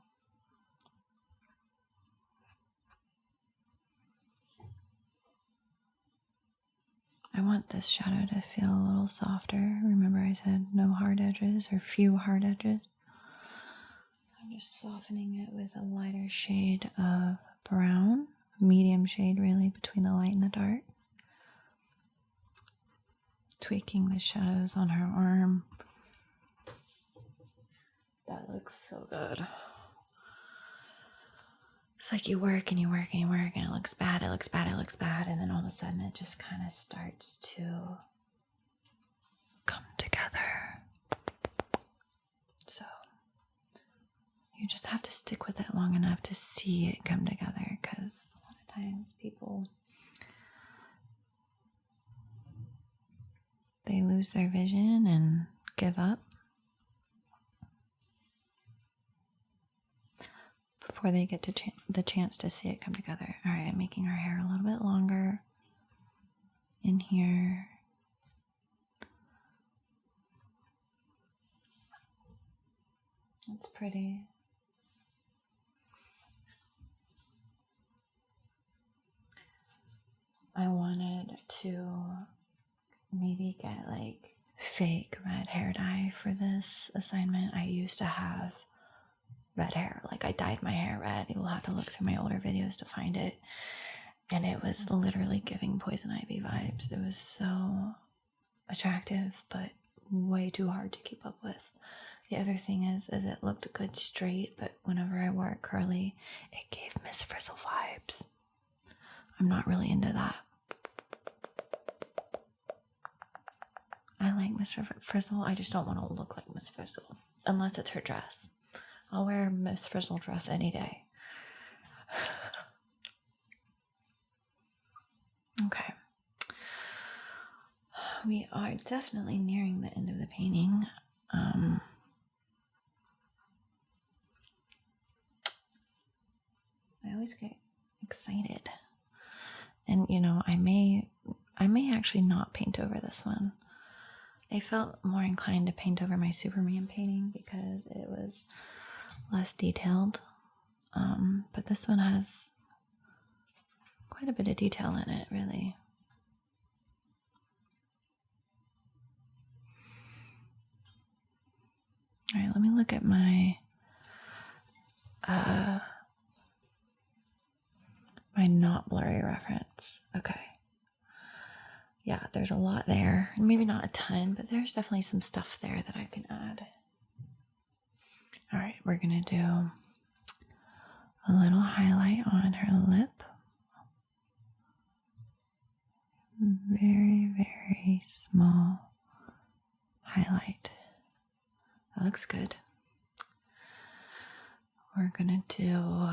[SPEAKER 1] I want this shadow to feel a little softer. Remember I said no hard edges or few hard edges. I'm just softening it with a lighter shade of brown, medium shade really between the light and the dark, tweaking the shadows on her arm. That looks so good. It's like you work and you work and you work and it looks bad, it looks bad, it looks bad, and then all of a sudden it just kind of starts to come together. So you just have to stick with it long enough to see it come together, because a lot of times people, they lose their vision and give up before they get to the chance to see it come together. All right, I'm making her hair a little bit longer in here. That's pretty. I wanted to maybe get like fake red hair dye for this assignment. I used to have red hair, like I dyed my hair red. You will have to look through my older videos to find it, and it was literally giving poison ivy vibes. It was so attractive but way too hard to keep up with. The other thing is it looked good straight, but whenever I wore it curly, it gave Miss Frizzle vibes. I'm not really into that. I like Miss Frizzle. I just don't want to look like Miss Frizzle unless it's her dress. I'll wear a Miss Frizzle dress any day. Okay. We are definitely nearing the end of the painting. I always get excited. And you know, I may actually not paint over this one. I felt more inclined to paint over my Superman painting because it was less detailed. But this one has quite a bit of detail in it, really. All right, let me look at my my not blurry reference. Okay. Yeah, there's a lot there. Maybe not a ton, but there's definitely some stuff there that I can add. All right, we're going to do a little highlight on her lip. Very, very small highlight. That looks good. We're going to do...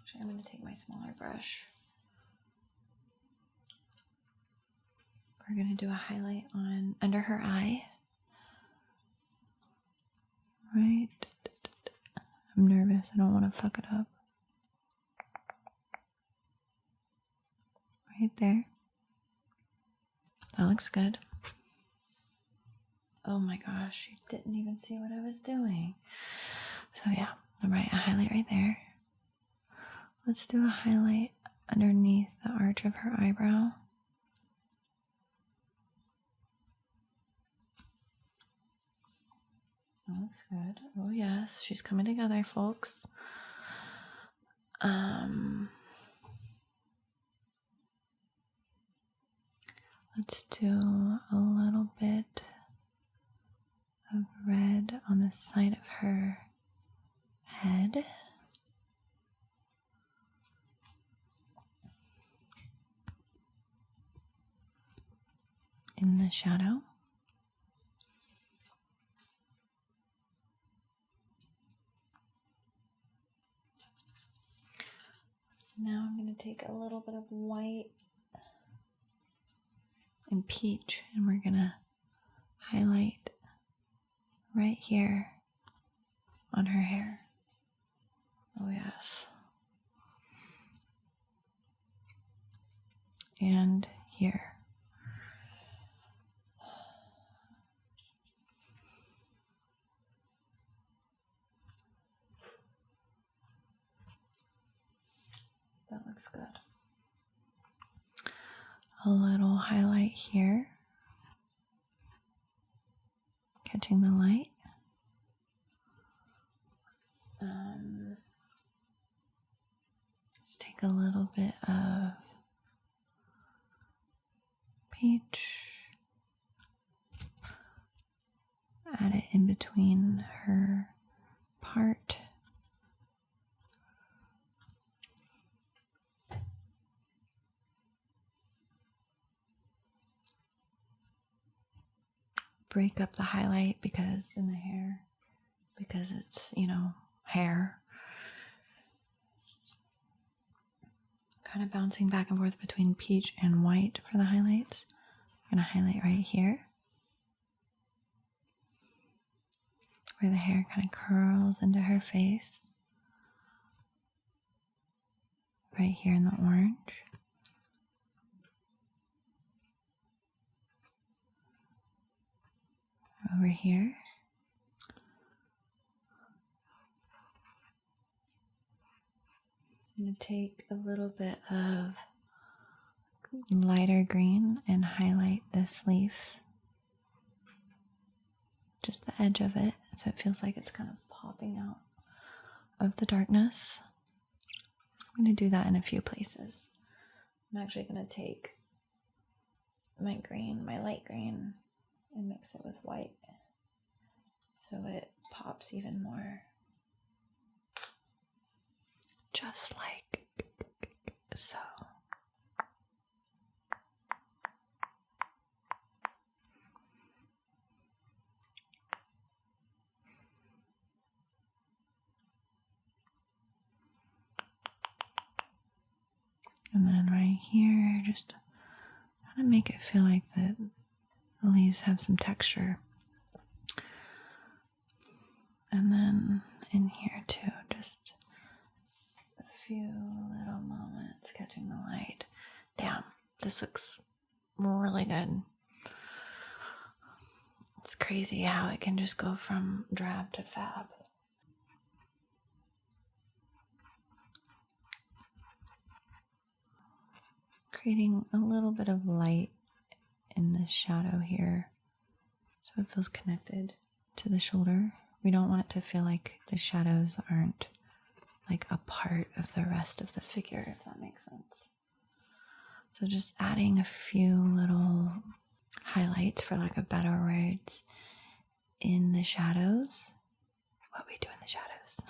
[SPEAKER 1] Actually, I'm going to take my smaller brush. We're going to do a highlight on under her eye. Right. I'm nervous. I don't want to fuck it up. Right there. That looks good. Oh my gosh, you didn't even see what I was doing. So yeah, a highlight right there. Let's do a highlight underneath the arch of her eyebrow. That looks good. Oh yes, she's coming together, folks. Let's do a little bit of red on the side of her head. In the shadow. Now I'm going to take a little bit of white and peach, and we're going to highlight right here on her hair. Oh yes. And here. That looks good. A little highlight here. Catching the light. Let's take a little bit of peach. Add it in between her part. Break up the highlight because in the hair, because it's, hair. Kind of bouncing back and forth between peach and white for the highlights. I'm going to highlight right here, where the hair kind of curls into her face. Right here in the orange. Over here. I'm going to take a little bit of lighter green and highlight this leaf. Just the edge of it, so it feels like it's kind of popping out of the darkness. I'm going to do that in a few places. I'm actually going to take my green, my light green, and mix it with white so it pops even more. Just like so. And then right here, just kind of make it feel like the leaves have some texture. And then in here too, just a few little moments catching the light. Damn, this looks really good. It's crazy how it can just go from drab to fab. Creating a little bit of light in the shadow here so it feels connected to the shoulder. We don't want it to feel like the shadows aren't like a part of the rest of the figure, if that makes sense. So just adding a few little highlights, for lack of better words, in the shadows. What we do in the shadows.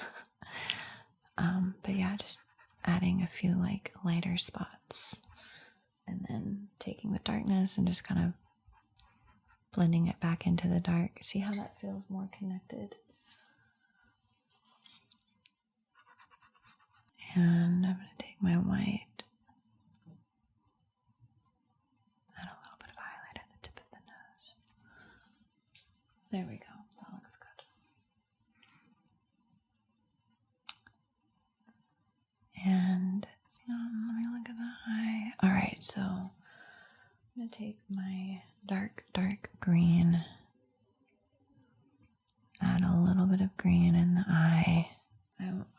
[SPEAKER 1] But yeah, just adding a few like lighter spots. And then taking the darkness and just kind of blending it back into the dark. See how that feels more connected? And I'm going to take my white, add a little bit of highlight at the tip of the nose. There we go. That looks good. And let me look at the eye. All right, so I'm going to take my dark green, add a little bit of green in the eye.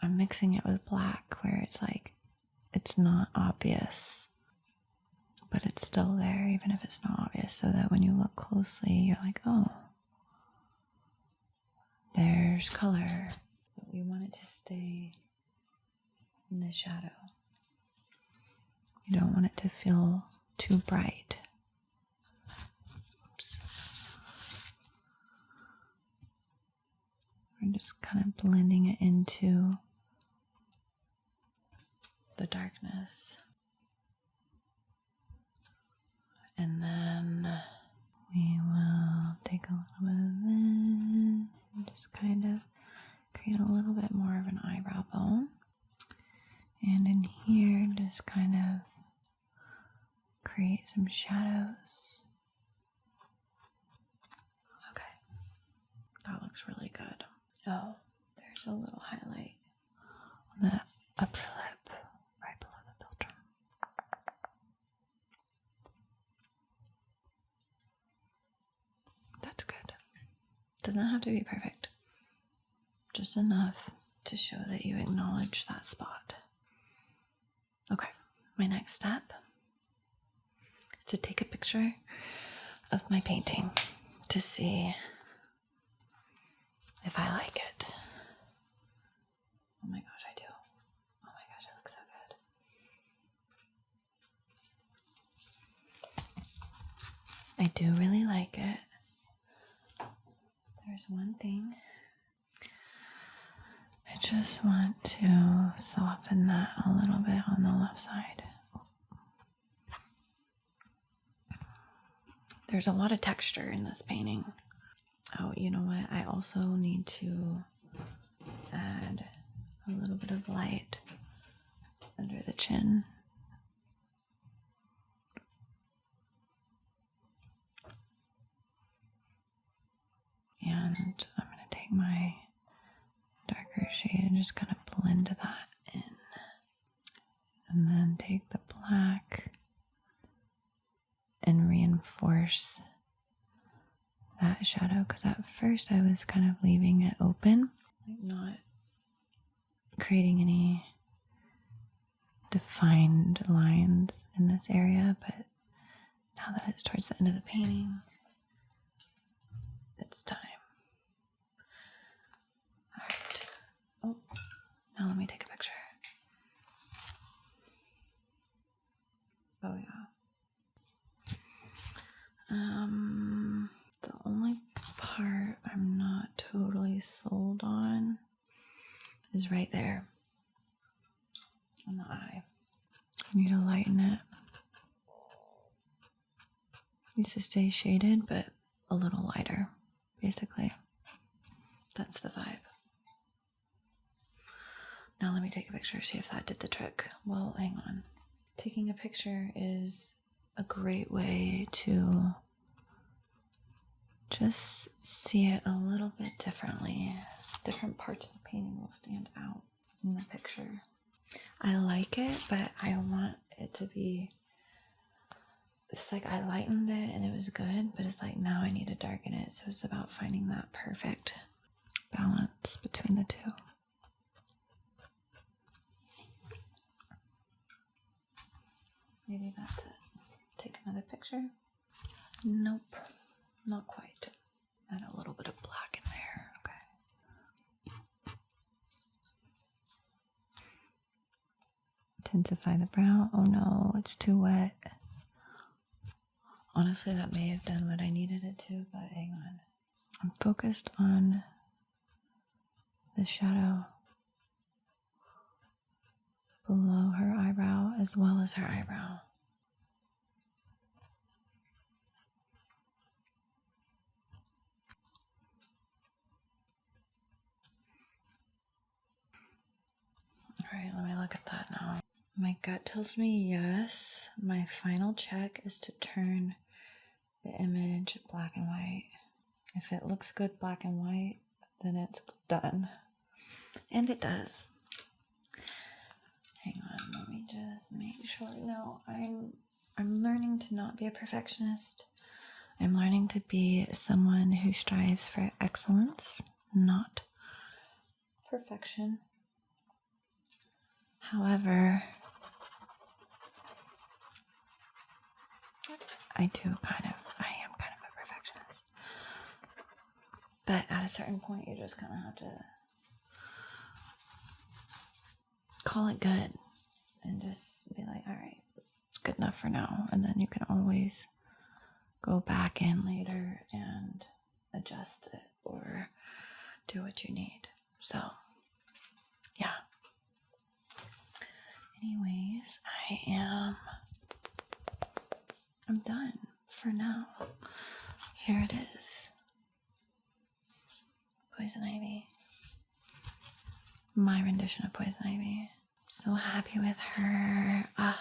[SPEAKER 1] I'm mixing it with black where it's like, it's not obvious, but it's still there even if it's not obvious, so that when you look closely, you're like, oh, there's color. But we want it to stay in the shadow. You don't want it to feel too bright. Oops. We're just kind of blending it into the darkness. And then we will take a little bit of this and just kind of create a little bit more of an eyebrow bone. And in here, just kind of create some shadows. Okay, that looks really good. Oh, there's a little highlight on the upper lip, right below the filter. That's good. Doesn't have to be perfect. Just enough to show that you acknowledge that spot. Okay, my next step is to take a picture of my painting to see if I like it. Oh my gosh, I do. Oh my gosh, it looks so I do really like it. There's one thing. I just want to soften that a little bit on the left side. There's a lot of texture in this painting. Oh, you know what? I also need to add a little bit of light under the chin. And I'm going to take my darker shade and just kind of blend that in. And then take the black and reinforce that shadow, because at first I was kind of leaving it open, like not creating any defined lines in this area, but now that it's towards the end of the painting, it's time. All right. Oh, now let me take a picture. Oh yeah. The only part I'm not totally sold on is right there on the eye. I need to lighten it. Needs to stay shaded, but a little lighter, basically. That's the vibe. Now let me take a picture, see if that did the trick. Well, hang on. Taking a picture is a great way to just see it a little bit differently. Different parts of the painting will stand out in the picture. I like it, but I want it to be, it's like I lightened it and it was good, but it's like now I need to darken it. So it's about finding that perfect balance between the two. Maybe that's it. Take another picture. Nope, not quite. Add a little bit of black in there. Okay. Intensify the brow. Oh no, it's too wet. Honestly, that may have done what I needed it to, but hang on. I'm focused on the shadow below her eyebrow as well as her eyebrow. Alright, let me look at that now. My gut tells me yes. My final check is to turn the image black and white. If it looks good black and white, then it's done. And it does. Hang on, let me just make sure. No, I'm learning to not be a perfectionist. I'm learning to be someone who strives for excellence, not perfection. However, I am kind of a perfectionist. But at a certain point, you just kind of have to call it good and just be like, all right, it's good enough for now. And then you can always go back in later and adjust it or do what you need. So, yeah. Anyways, I'm done for now. Here it is. Poison Ivy. My rendition of Poison Ivy. So happy with her. I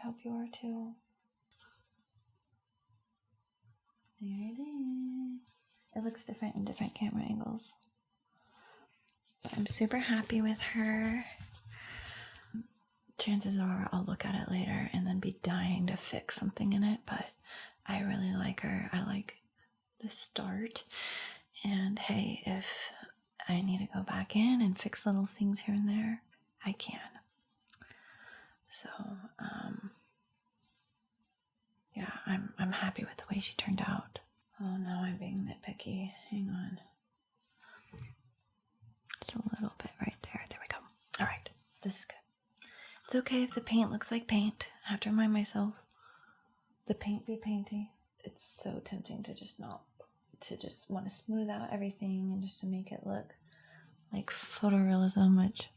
[SPEAKER 1] hope you are too. There it is. It looks different in different camera angles. But I'm super happy with her. Chances are I'll look at it later and then be dying to fix something in it, but I really like her. I like the start. And hey, if I need to go back in and fix little things here and there, I can. So, yeah, I'm happy with the way she turned out. Oh, now I'm being nitpicky. Hang on. Just a little bit right there. There we go. All right, this is good. It's okay if the paint looks like paint. I have to remind myself, the paint be painty. it's so tempting to just want to smooth out everything and just to make it look like photorealism, which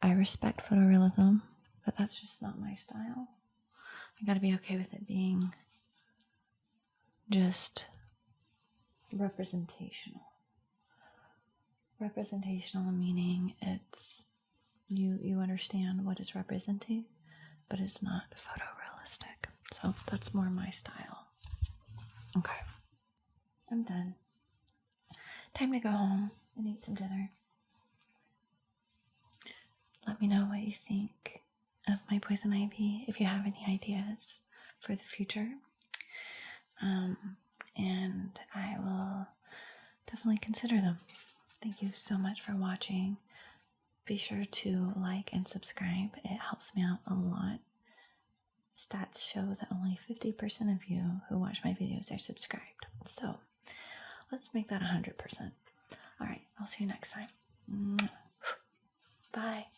[SPEAKER 1] I respect photorealism, but that's just not my style. I gotta be okay with it being just representational. Representational meaning it's you understand what it's representing, but it's not photorealistic. So that's more my style. Okay. I'm done. Time to go home and eat some dinner. Let me know what you think of my poison ivy, if you have any ideas for the future. And I will definitely consider them. Thank you so much for watching. Be sure to like and subscribe. It helps me out a lot. Stats show that only 50% of you who watch my videos are subscribed. So let's make that 100%. All right, I'll see you next time. Bye.